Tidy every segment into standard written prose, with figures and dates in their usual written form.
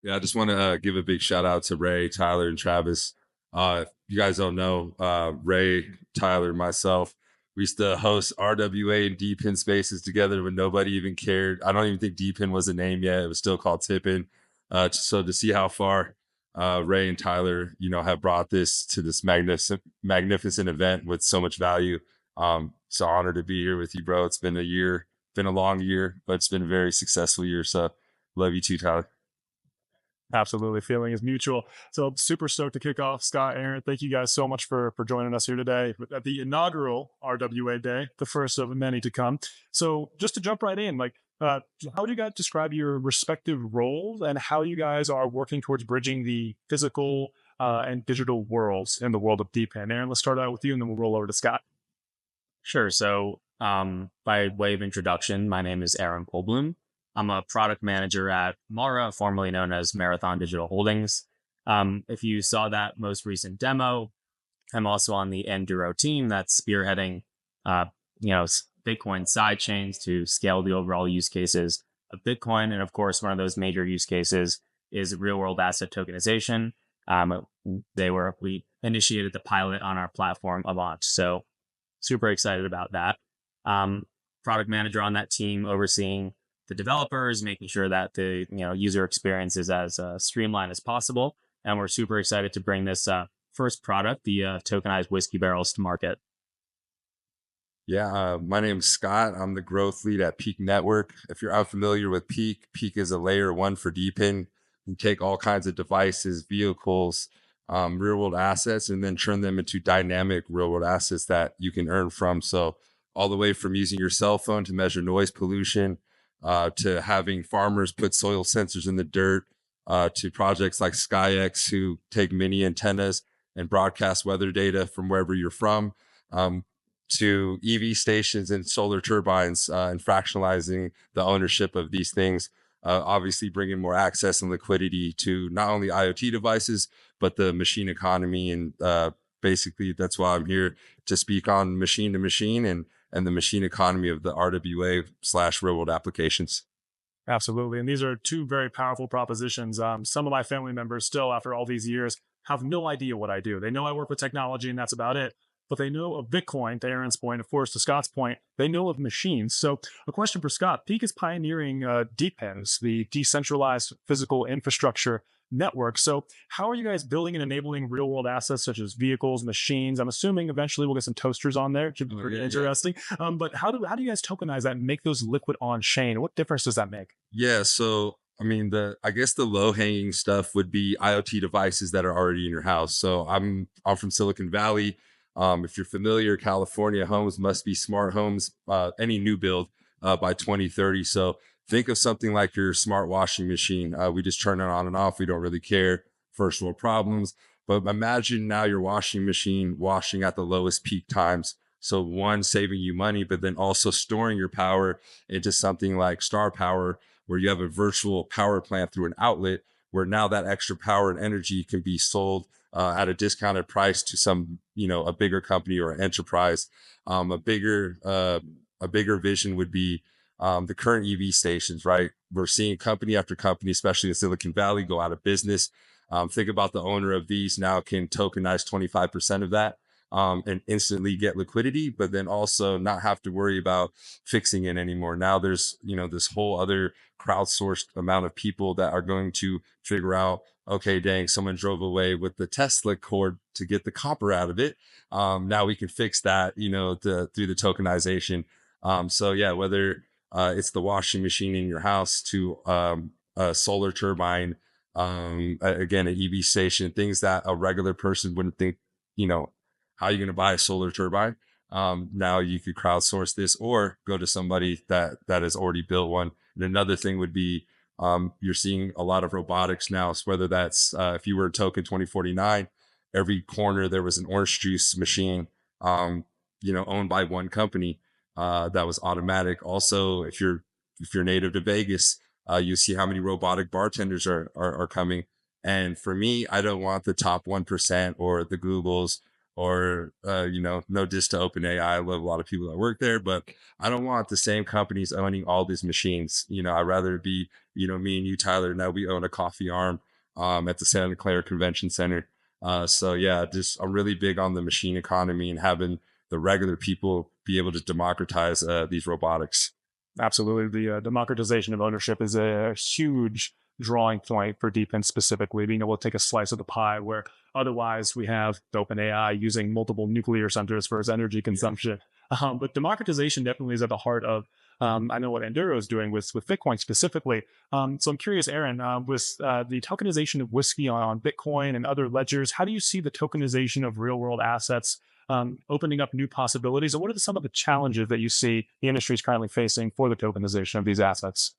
Yeah, I just want to give a big shout out to Ray, Tyler, and Travis. If you guys don't know, Ray, Tyler, myself, we used to host RWA and DePIN spaces together when nobody even cared. I don't even think DePIN was a name yet; it was still called Tippin. So to see how far Ray and Tyler, have brought this to this magnificent event with so much value. It's an honor to be here with you, bro. It's been a year, been a long year, but it's been a very successful year. So love you too, Tyler. Absolutely. Feeling is mutual. So super stoked to kick off. Scott, Aaron, thank you guys so much for joining us here today at the inaugural RWA day, the first of many to come. So just to jump right in, how would you guys describe your respective roles and how you guys are working towards bridging the physical and digital worlds in the world of DePIN? Aaron, let's start out with you and then we'll roll over to Scott. Sure. So, by way of introduction, my name is Aaron Goldblum. I'm a product manager at Mara, formerly known as Marathon Digital Holdings. If you saw that most recent demo, I'm also on the Enduro team that's spearheading, Bitcoin sidechains to scale the overall use cases of Bitcoin. And of course, one of those major use cases is real world asset tokenization. We initiated the pilot on our platform a launch. So super excited about that. Product manager on that team overseeing the developers, making sure that the user experience is as streamlined as possible. And we're super excited to bring this first product, the tokenized whiskey barrels, to market. Yeah, my name's Scott. I'm the growth lead at Peaq Network. If you're unfamiliar with Peaq, Peaq is a layer one for DePIN. We take all kinds of devices, vehicles, real world assets, and then turn them into dynamic real world assets that you can earn from. So all the way from using your cell phone to measure noise pollution, to having farmers put soil sensors in the dirt, to projects like SkyX who take mini antennas and broadcast weather data from wherever you're from. To EV stations and solar turbines, and fractionalizing the ownership of these things, obviously bringing more access and liquidity to not only IoT devices, but the machine economy. And basically, that's why I'm here to speak on machine to machine and the machine economy of the RWA / real world applications. Absolutely. And these are two very powerful propositions. Some of my family members still, after all these years, have no idea what I do. They know I work with technology and that's about it. But they know of Bitcoin, to Aaron's point, of course, to Scott's point, they know of machines. So a question for Scott. Peaq is pioneering DePINs, the decentralized physical infrastructure network. So how are you guys building and enabling real world assets such as vehicles, machines? I'm assuming eventually we'll get some toasters on there. Should be pretty interesting. But how do you guys tokenize that and make those liquid on chain? What difference does that make? Yeah, so I mean, I guess the low hanging stuff would be IoT devices that are already in your house. So I'm from Silicon Valley. If you're familiar, California homes must be smart homes, any new build by 2030. So think of something like your smart washing machine. We just turn it on and off. We don't really care. First world problems. But imagine now your washing machine washing at the lowest peak times. So one, saving you money, but then also storing your power into something like Star Power, where you have a virtual power plant through an outlet, where now that extra power and energy can be sold at a discounted price to some, a bigger company or an enterprise. A bigger vision would be the current EV stations, right? We're seeing company after company, especially in Silicon Valley, go out of business. Think about the owner of these now can tokenize 25% of that, and instantly get liquidity, but then also not have to worry about fixing it anymore. Now there's, this whole other crowdsourced amount of people that are going to figure out, okay, dang, someone drove away with the Tesla cord to get the copper out of it. Now we can fix that, through the tokenization. So yeah, whether it's the washing machine in your house to a solar turbine, again, an EV station, things that a regular person wouldn't think, how are you going to buy a solar turbine? Now you could crowdsource this or go to somebody that has already built one. And another thing would be, you're seeing a lot of robotics now. So whether that's, if you were a token 2049, every corner there was an orange juice machine, owned by one company, that was automatic. Also, if you're native to Vegas, you see how many robotic bartenders are coming. And for me, I don't want the top 1% or the Googles or no diss to OpenAI. I love a lot of people that work there, but I don't want the same companies owning all these machines. I'd rather it be, me and you, Tyler. Now we own a coffee arm at the Santa Clara Convention Center. So yeah, just I'm really big on the machine economy and having the regular people be able to democratize these robotics. Absolutely. The democratization of ownership is a huge drawing point for DePIN specifically, being able to take a slice of the pie where otherwise we have OpenAI using multiple nuclear centers for its energy consumption. But democratization definitely is at the heart of, I know what Enduro is doing with Bitcoin specifically. So I'm curious, Aaron, with the tokenization of whiskey on Bitcoin and other ledgers, how do you see the tokenization of real world assets opening up new possibilities? And what are some of the challenges that you see the industry is currently facing for the tokenization of these assets?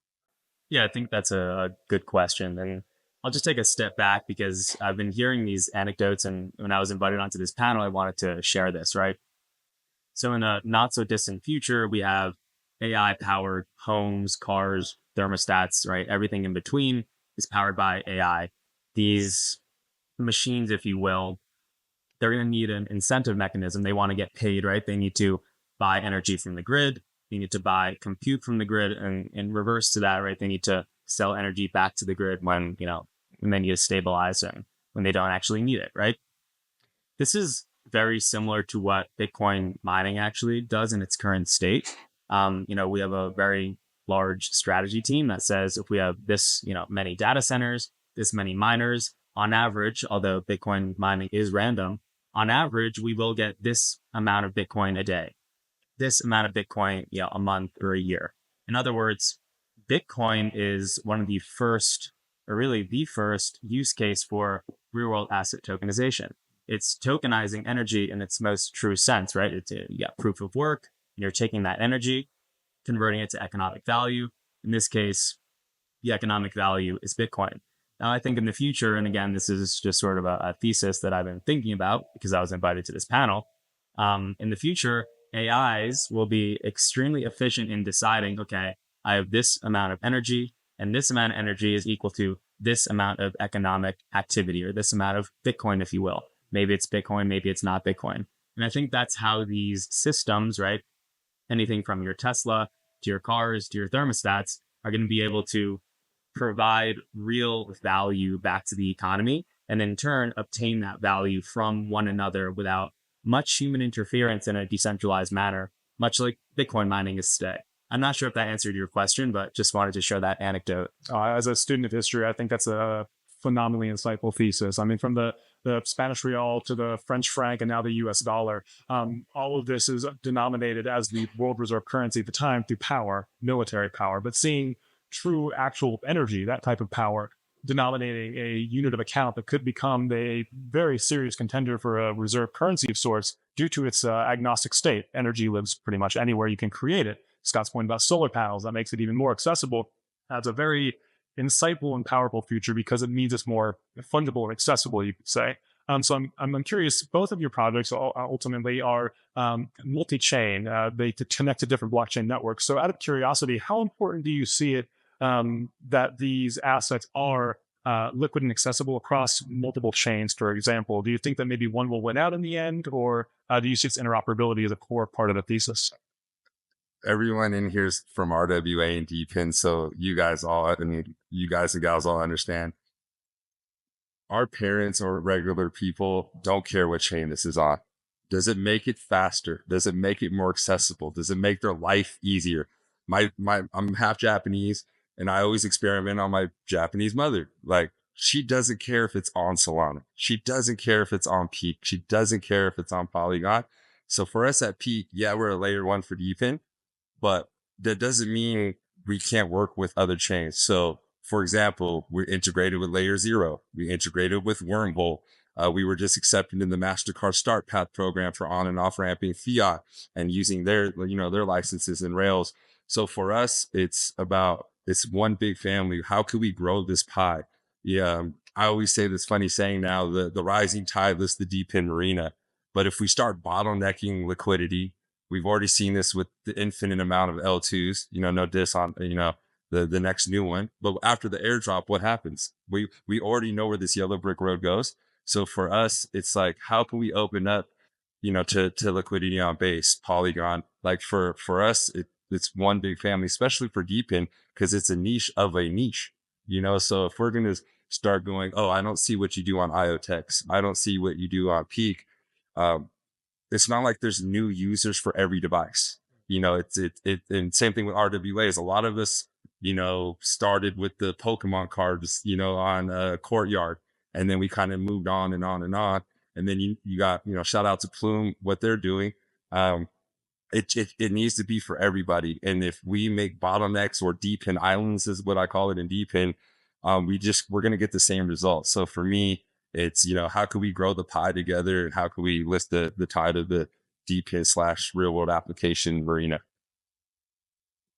Yeah, I think that's a good question. And I'll just take a step back because I've been hearing these anecdotes. And when I was invited onto this panel, I wanted to share this, right? So in a not so distant future, we have AI powered homes, cars, thermostats, right? Everything in between is powered by AI. These machines, if you will, they're going to need an incentive mechanism. They want to get paid, right? They need to buy energy from the grid. They need to buy compute from the grid, and in reverse to that, right? They need to sell energy back to the grid when they need to stabilize and when they don't actually need it, right? This is very similar to what Bitcoin mining actually does in its current state. We have a very large strategy team that says if we have this, many data centers, this many miners, on average, although Bitcoin mining is random, on average, we will get this amount of Bitcoin a day, this amount of Bitcoin, a month or a year. In other words, Bitcoin is one of the first, or really the first use case for real world asset tokenization. It's tokenizing energy in its most true sense, right? It's proof of work. You're taking that energy, converting it to economic value. In this case, the economic value is Bitcoin. Now, I think in the future, and again, this is just sort of a thesis that I've been thinking about because I was invited to this panel. In the future, AIs will be extremely efficient in deciding, okay, I have this amount of energy, and this amount of energy is equal to this amount of economic activity, or this amount of Bitcoin, if you will. Maybe it's Bitcoin, maybe it's not Bitcoin. And I think that's how these systems, right? Anything from your Tesla to your cars to your thermostats are going to be able to provide real value back to the economy, and in turn obtain that value from one another without much human interference in a decentralized manner, much like Bitcoin mining is today. I'm not sure if that answered your question, but just wanted to share that anecdote. As a student of history, I think that's a phenomenally insightful thesis. I mean, from the Spanish real to the French franc and now the US dollar, all of this is denominated as the world reserve currency at the time through power, military power, but seeing true actual energy, that type of power, denominating a unit of account that could become a very serious contender for a reserve currency of sorts due to its agnostic state. Energy lives pretty much anywhere you can create it. Scott's point about solar panels, that makes it even more accessible. That's a very insightful and powerful future because it means it's more fungible or accessible, you could say. So I'm curious, both of your projects ultimately are multi-chain. They connect to different blockchain networks. So out of curiosity, how important do you see it that these assets are liquid and accessible across multiple chains, for example? Do you think that maybe one will win out in the end, or do you see its interoperability as a core part of the thesis? Everyone in here's from RWA and DePIN, so you guys and gals all understand. Our parents or regular people don't care what chain this is on. Does it make it faster? Does it make it more accessible? Does it make their life easier? I'm half Japanese, and I always experiment on my Japanese mother. Like, she doesn't care if it's on Solana. She doesn't care if it's on Peaq. She doesn't care if it's on Polygon. So for us at Peaq, yeah, we're a layer one for DePIN, but that doesn't mean we can't work with other chains. So for example, we're integrated with Layer Zero. We integrated with Wormhole. We were just accepted in the MasterCard Start Path program for on and off ramping fiat and using their licenses and rails. So for us, it's one big family. How can we grow this pie? Yeah, I always say this funny saying now, the rising tide lifts the DePIN marina. But if we start bottlenecking liquidity, we've already seen this with the infinite amount of L2s, no diss on, the next new one. But after the airdrop, what happens? We already know where this yellow brick road goes. So for us, it's like, how can we open up to liquidity on base, Polygon. Like for us, it's one big family, especially for DePIN, because it's a niche of a niche, So if we're going to start going, oh, I don't see what you do on IoTex, I don't see what you do on Peaq. It's not like there's new users for every device. And same thing with RWAs. A lot of us, started with the Pokemon cards, on Courtyard, and then we kind of moved on and on and on. And then you got, shout out to Plume, what they're doing. It needs to be for everybody. And if we make bottlenecks or DePIN islands is what I call it in DePIN, we're going to get the same results. So for me, it's, how can we grow the pie together, and how can we lift the tide of the DePIN / real world application arena?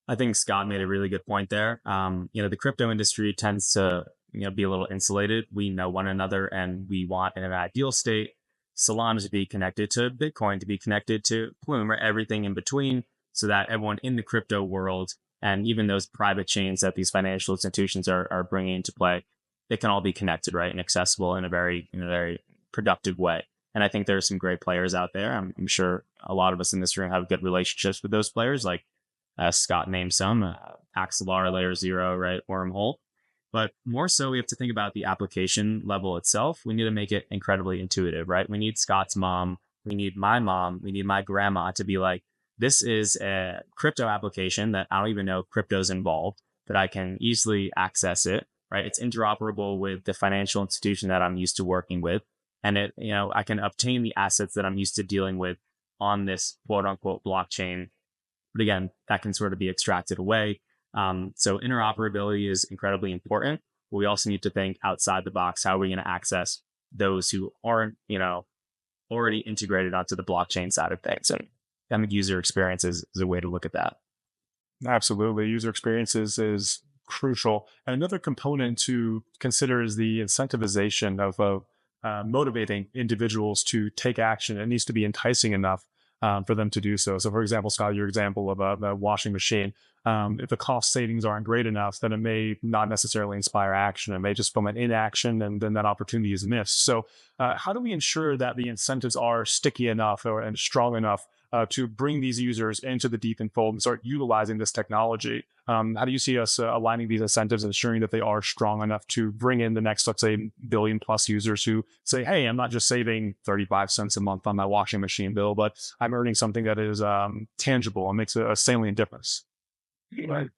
I think Scott made a really good point there. The crypto industry tends to, be a little insulated. We know one another, and we want, in an ideal state, Solana to be connected to Bitcoin, to be connected to Plume, or everything in between, so that everyone in the crypto world, and even those private chains that these financial institutions are bringing into play, they can all be connected, right, and accessible in a very productive way. And I think there are some great players out there. I'm sure a lot of us in this room have good relationships with those players, like Scott named some, Axelar, Layer Zero, right, Wormhole. But more so, we have to think about the application level itself. We need to make it incredibly intuitive, right? We need Scott's mom, we need my grandma to be like, this is a crypto application that I don't even know crypto's involved, that I can easily access it, right? It's interoperable with the financial institution that I'm used to working with. And I can obtain the assets that I'm used to dealing with on this quote unquote blockchain. But again, that can sort of be extracted away. So interoperability is incredibly important. But we also need to think outside the box. How are we going to access those who aren't, already integrated onto the blockchain side of things? And I think user experience is a way to look at that. Absolutely. User experiences is crucial. And another component to consider is the incentivization of motivating individuals to take action. It needs to be enticing enough for them to do so. So, for example, Scott, your example of a washing machine, if the cost savings aren't great enough, then it may not necessarily inspire action. It may just foment inaction, and then that opportunity is missed. So how do we ensure that the incentives are sticky enough and strong enough to bring these users into the DePIN fold and start utilizing this technology? How do you see us aligning these incentives and ensuring that they are strong enough to bring in the next, let's say, billion plus users who say, hey, I'm not just saving 35 cents a month on my washing machine bill, but I'm earning something that is tangible and makes a salient difference? Right.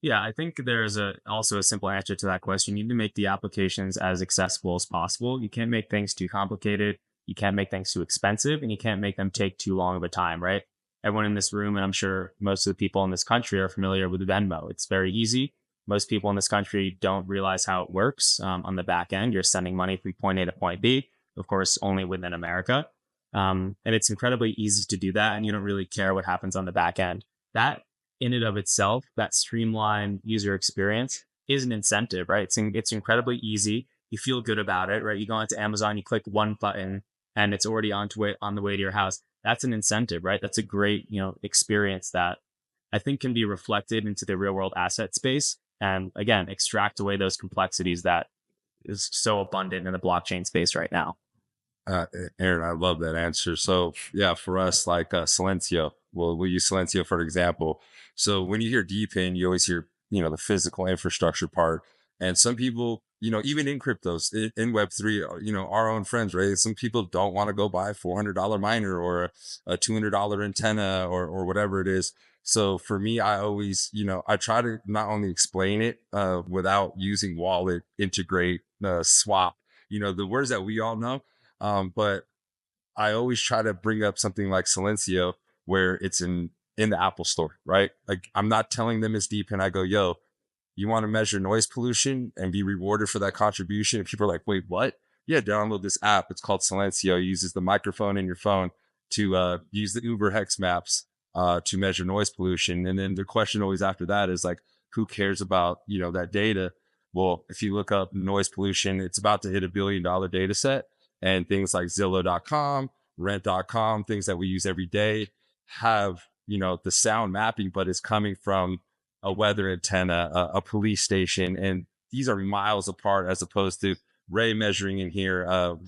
Yeah, I think there's also a simple answer to that question. You need to make the applications as accessible as possible. You can't make things too complicated. You can't make things too expensive, and you can't make them take too long of a time, right? Everyone in this room, and I'm sure most of the people in this country, are familiar with Venmo. It's very easy. Most people in this country don't realize how it works. On the back end, you're sending money from point A to point B, of course, only within America. And it's incredibly easy to do that, and you don't really care what happens on the back end. That in and of itself, that streamlined user experience is an incentive, right? It's incredibly easy. You feel good about it, right? You go onto Amazon, you click one button, and it's already on the way to your house. That's an incentive, right? That's a great, experience that I think can be reflected into the real world asset space. And again, extract away those complexities that is so abundant in the blockchain space right now. Aaron, I love that answer. So yeah, for us, like Silencio, we'll use Silencio for example. So when you hear DePIN, you always hear, the physical infrastructure part. And some people, even in cryptos, in Web3, our own friends, right? Some people don't want to go buy a $400 miner or a $200 antenna or whatever it is. So for me, I always, I try to not only explain it without using wallet, integrate, swap, the words that we all know. But I always try to bring up something like Silencio, where it's in the Apple store, right? Like I'm not telling them it's DePIN. I go, yo, you want to measure noise pollution and be rewarded for that contribution? And people are like, wait, what? Yeah, download this app. It's called Silencio. It uses the microphone in your phone to use the Uber Hex maps to measure noise pollution. And then the question always after that is like, who cares about, that data? Well, if you look up noise pollution, it's about to hit $1 billion data set. And things like Zillow.com, Rent.com, things that we use every day have, the sound mapping, but it's coming from a weather antenna, a police station. And these are miles apart as opposed to Ray measuring in here,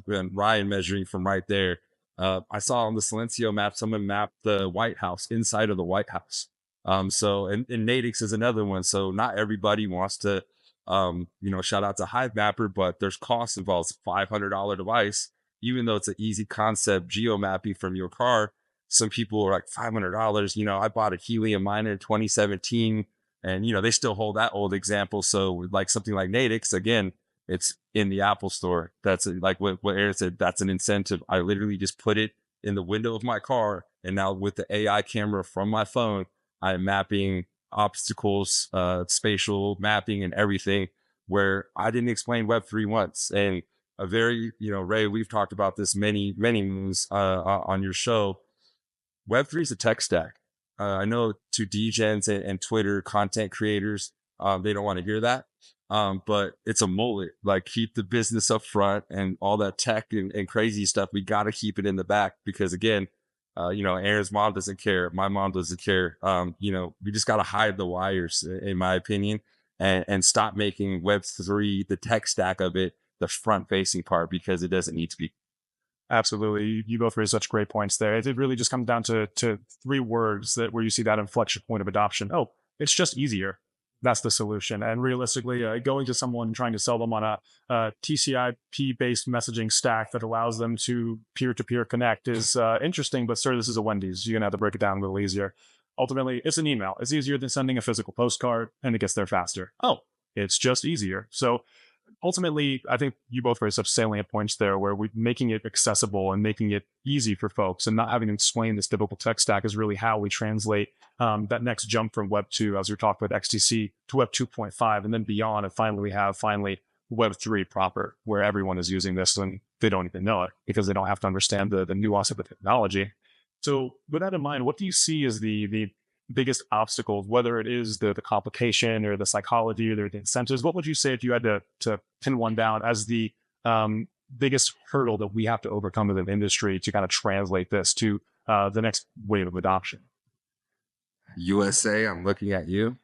and Ryan measuring from right there. I saw on the Silencio map, someone mapped the White House inside of the White House. And Nadix is another one. So not everybody wants to, shout out to Hive Mapper, but there's costs involved. It's a $500 device, even though it's an easy concept geo mapping from your car. Some people are like $500. I bought a helium miner in 2017, and they still hold that old example. So like something like Nadix, again, it's in the Apple store. That's like what Aaron said. That's an incentive. I literally just put it in the window of my car, and now with the AI camera from my phone, I'm mapping obstacles, spatial mapping, and everything. Where I didn't explain Web3 once, and a very, Ray, we've talked about this many moons on your show. Web3 is a tech stack. I know to degens and Twitter content creators, they don't want to hear that. But it's a mullet. Like, keep the business up front and all that tech and crazy stuff. We got to keep it in the back because, again, Aaron's mom doesn't care. My mom doesn't care. We just got to hide the wires, in my opinion, and stop making Web3, the tech stack of it, the front facing part, because it doesn't need to be. Absolutely. You both raised such great points there. It really just comes down to three words where you see that inflection point of adoption. Oh, it's just easier. That's the solution. And realistically, going to someone trying to sell them on a TCP-based messaging stack that allows them to peer-to-peer connect is interesting, but sir, this is a Wendy's. You're going to have to break it down a little easier. Ultimately, it's an email. It's easier than sending a physical postcard, and it gets there faster. Oh, it's just easier. So ultimately, I think you both raised such salient points there where we're making it accessible and making it easy for folks and not having to explain this typical tech stack is really how we translate that next jump from Web 2, as we talked about XTC, to Web 2.5 and then beyond. And finally, we have Web 3 proper, where everyone is using this and they don't even know it because they don't have to understand the nuance of the technology. So with that in mind, what do you see as the biggest obstacles, whether it is the complication or the psychology or the incentives? What would you say if you had to pin one down as the biggest hurdle that we have to overcome in the industry to kind of translate this to the next wave of adoption? USA, I'm looking at you.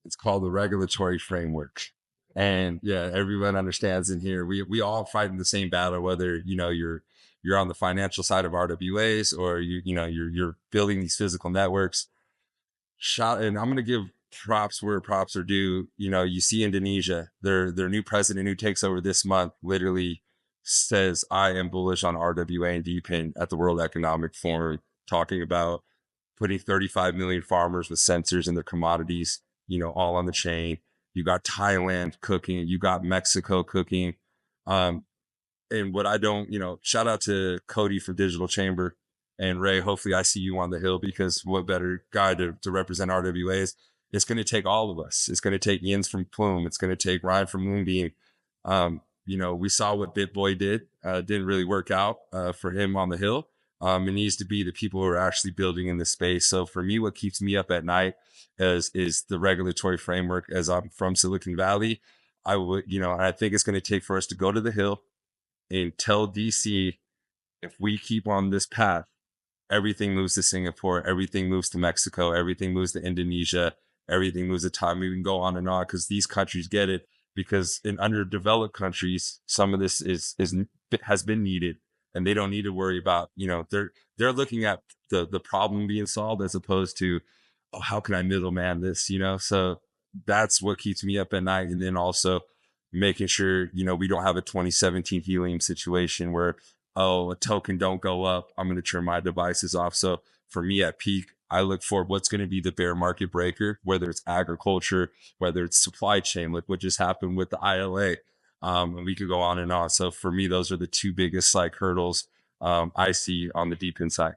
It's called the regulatory framework. And yeah, everyone understands in here. We all fight in the same battle, whether you're on the financial side of RWAs or you're building these physical networks. And I'm going to give props where props are due. You see Indonesia, their new president who takes over this month literally says, I am bullish on RWA and DePIN at the World Economic Forum, talking about putting 35 million farmers with sensors in their commodities, all on the chain. You got Thailand cooking, you got Mexico cooking. And what I don't, shout out to Cody from Digital Chamber. And Ray, hopefully I see you on the Hill, because what better guy to represent RWAs? It's going to take all of us. It's going to take Jens from Plume. It's going to take Ryan from Moonbeam. We saw what BitBoy did. Didn't really work out for him on the Hill. It needs to be the people who are actually building in the space. So for me, what keeps me up at night is the regulatory framework. As I'm from Silicon Valley, I would, I think it's going to take for us to go to the Hill and tell DC, if we keep on this path, everything moves to Singapore, everything moves to Mexico, everything moves to Indonesia, everything moves to Thailand. We can go on and on because these countries get it. Because in underdeveloped countries, some of this has been needed, and they don't need to worry about, they're looking at the problem being solved as opposed to, oh, how can I middleman this, So that's what keeps me up at night. And then also making sure, we don't have a 2017 helium situation where, oh, a token don't go up, I'm going to turn my devices off. So for me at Peaq, I look for what's going to be the bear market breaker, whether it's agriculture, whether it's supply chain, like what just happened with the ILA. And we could go on and on. So for me, those are the two biggest hurdles I see on the DePIN side.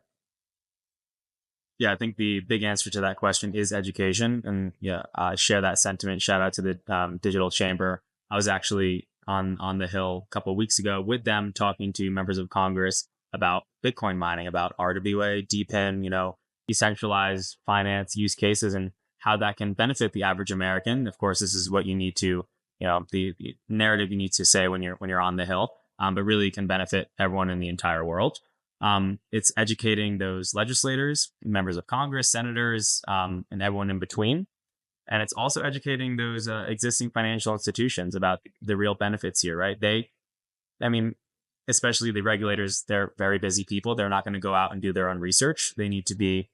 Yeah, I think the big answer to that question is education. And yeah, I share that sentiment. Shout out to the Digital Chamber. I was actually on the Hill a couple of weeks ago with them, talking to members of Congress about Bitcoin mining, about RWA, DePIN, decentralized finance use cases, and how that can benefit the average American. Of course, this is what you need to, the narrative you need to say when you're on the Hill, but really can benefit everyone in the entire world. It's educating those legislators, members of Congress, senators, and everyone in between. And it's also educating those existing financial institutions about the real benefits here, right? especially the regulators, they're very busy people. They're not going to go out and do their own research. They need to be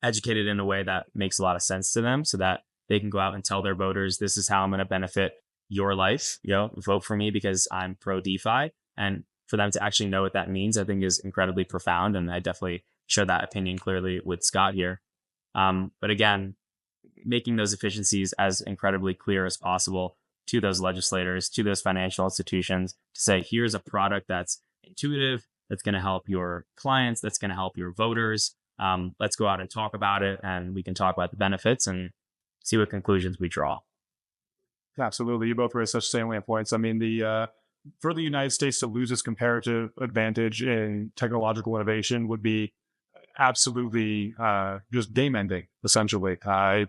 educated in a way that makes a lot of sense to them so that they can go out and tell their voters, this is how I'm going to benefit your life. Vote for me because I'm pro DeFi. And for them to actually know what that means, I think is incredibly profound. And I definitely share that opinion clearly with Scott here. But again, making those efficiencies as incredibly clear as possible to those legislators, to those financial institutions, to say, here's a product that's intuitive, that's going to help your clients, that's going to help your voters. Let's go out and talk about it, and we can talk about the benefits and see what conclusions we draw. Absolutely. You both raised such salient points. I mean, for the United States to lose its comparative advantage in technological innovation would be absolutely just game ending, essentially. As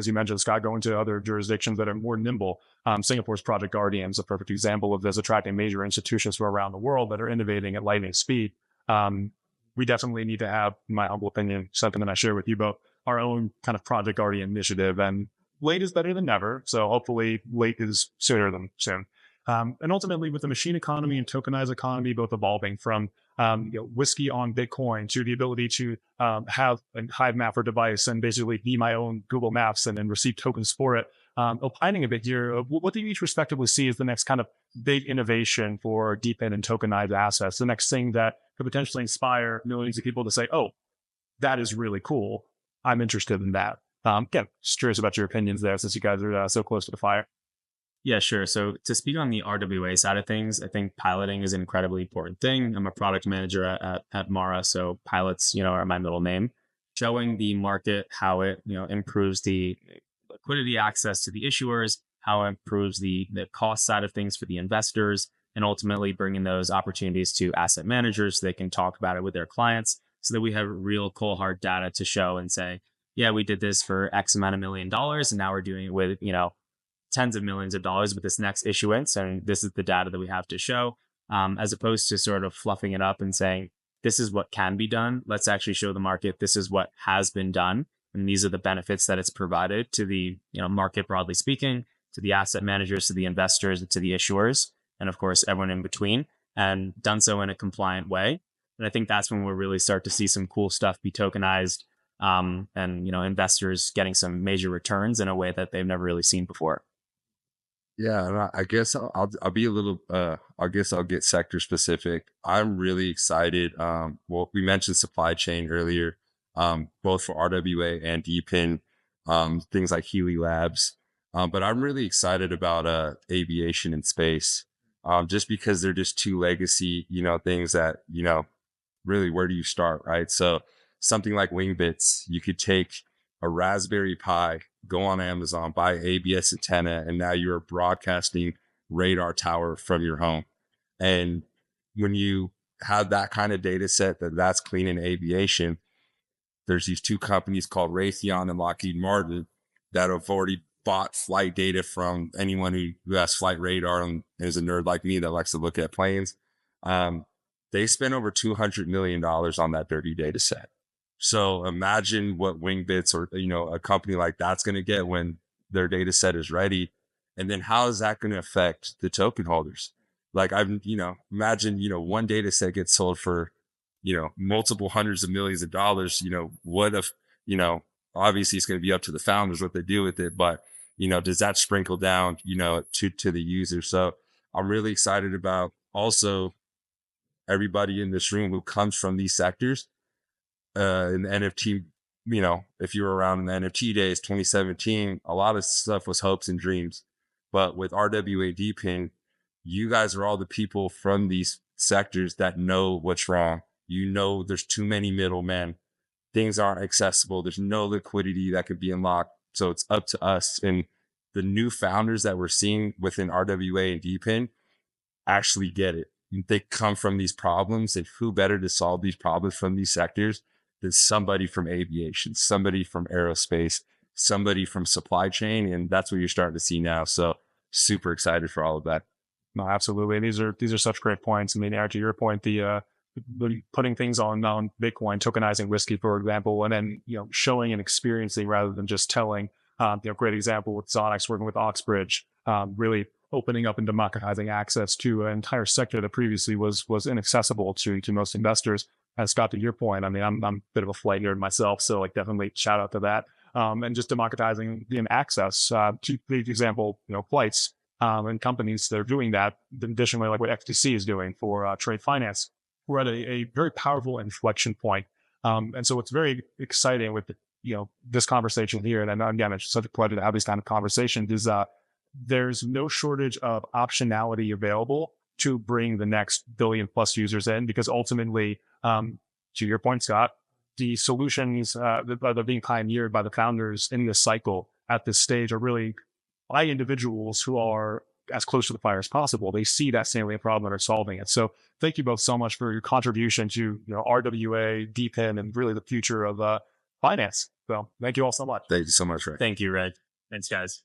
you mentioned, Scott, going to other jurisdictions that are more nimble. Singapore's Project Guardian is a perfect example of this, attracting major institutions from around the world that are innovating at lightning speed. We definitely need to have, in my humble opinion, something that I share with you both, our own kind of Project Guardian initiative. And late is better than never. So hopefully late is sooner than soon. And ultimately, with the machine economy and tokenized economy both evolving from whiskey on Bitcoin to the ability to have a Hive Mapper device and basically be my own Google Maps and receive tokens for it. Opining a bit here, what do you each respectively see as the next kind of big innovation for DePIN and tokenized assets? The next thing that could potentially inspire millions of people to say, oh, that is really cool. I'm interested in that. Again, just curious about your opinions there since you guys are so close to the fire. Yeah, sure. So to speak on the RWA side of things, I think piloting is an incredibly important thing. I'm a product manager at Mara, so pilots, are my middle name. Showing the market how it, improves the liquidity access to the issuers, how it improves the cost side of things for the investors, and ultimately bringing those opportunities to asset managers so they can talk about it with their clients so that we have real cold hard data to show and say, yeah, we did this for X amount of $1 million, and now we're doing it with, tens of millions of dollars with this next issuance. And this is the data that we have to show, as opposed to sort of fluffing it up and saying, this is what can be done. Let's actually show the market this is what has been done. And these are the benefits that it's provided to the market, broadly speaking, to the asset managers, to the investors, and to the issuers, and of course, everyone in between, and done so in a compliant way. And I think that's when we'll really start to see some cool stuff be tokenized, and investors getting some major returns in a way that they've never really seen before. Yeah, and I guess I'll be a little. I guess I'll get sector specific. I'm really excited. Well, we mentioned supply chain earlier, both for RWA and DePIN, things like Healy Labs. But I'm really excited about aviation and space, just because they're just two legacy, things that really, where do you start, right? So something like Wingbits, you could take a Raspberry Pi, go on Amazon, buy ABS antenna, and now you're broadcasting radar tower from your home. And when you have that kind of data set that's clean in aviation, there's these two companies called Raytheon and Lockheed Martin that have already bought flight data from anyone who has flight radar and is a nerd like me that likes to look at planes. They spent over $200 million on that dirty data set. So imagine what Wingbits or, a company like that's going to get when their data set is ready. And then how is that going to affect the token holders? Like imagine, one data set gets sold for, multiple hundreds of millions of dollars. What if, obviously it's going to be up to the founders what they do with it, but, does that sprinkle down, to the user? So I'm really excited about also everybody in this room who comes from these sectors. In the NFT, if you were around in the NFT days, 2017, a lot of stuff was hopes and dreams. But with RWA DePIN, you guys are all the people from these sectors that know what's wrong. There's too many middlemen. Things aren't accessible. There's no liquidity that could be unlocked. So it's up to us. And the new founders that we're seeing within RWA and DePIN actually get it. They come from these problems, and who better to solve these problems from these sectors than somebody from aviation, somebody from aerospace, somebody from supply chain. And that's what you're starting to see now. So super excited for all of that. No, absolutely. These are such great points. I mean, Eric, to your point, the putting things on Bitcoin, tokenizing whiskey, for example, and then, showing and experiencing rather than just telling, great example with Zonix working with Oxbridge, really opening up and democratizing access to an entire sector that previously was inaccessible to most investors. And Scott, to your point, I mean, I'm a bit of a flight nerd myself, so like definitely shout out to that. And just democratizing access to the example, flights and companies that are doing that. Additionally, like what XTC is doing for trade finance, we're at a very powerful inflection point. And so it's very exciting with this conversation here. And again, it's such a pleasure to have these kind of conversations. Is there's no shortage of optionality available to bring the next billion plus users in, because ultimately, to your point, Scott, the solutions that are being pioneered by the founders in this cycle at this stage are really by individuals who are as close to the fire as possible. They see that salient problem and are solving it. So thank you both so much for your contribution to RWA, DePIN, and really the future of finance. So thank you all so much. Thank you so much, Ray. Thank you, Ray. Thanks, guys.